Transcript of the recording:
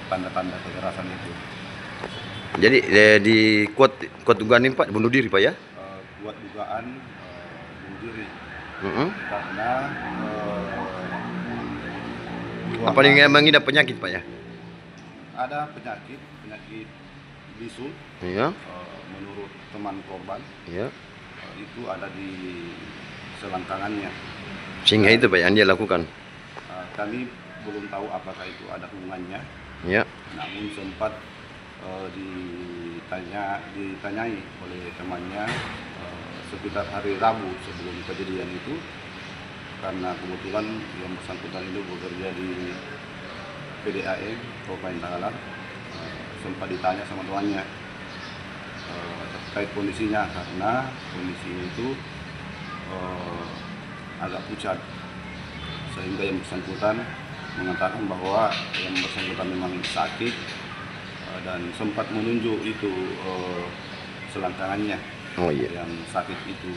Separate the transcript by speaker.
Speaker 1: tanda-tanda kekerasan itu.
Speaker 2: Jadi kuat dugaan ini Pak bunuh diri Pak ya?
Speaker 1: Kuat dugaan bunuh diri karena
Speaker 2: apa yang mengidap penyakit Pak ya?
Speaker 1: ada penyakit bisul.
Speaker 2: Iya.
Speaker 1: Menurut teman korban,
Speaker 2: Iya.
Speaker 1: Itu ada di selangkangannya.
Speaker 2: Sehingga itu Pak yang dia lakukan.
Speaker 1: Kami belum tahu apakah itu ada hubungannya.
Speaker 2: Iya.
Speaker 1: Namun sempat ditanyai oleh temannya sekitar hari Rabu sebelum kejadian itu, karena kebetulan yang bersangkutan itu bekerja di PDAM Kabupaten Tangerang. Sempat ditanya sama tuannya terkait kondisinya, karena kondisi itu agak pucat, sehingga yang bersangkutan mengatakan bahwa yang bersangkutan memang sakit dan sempat menunjuk itu selangkangannya yang sakit itu.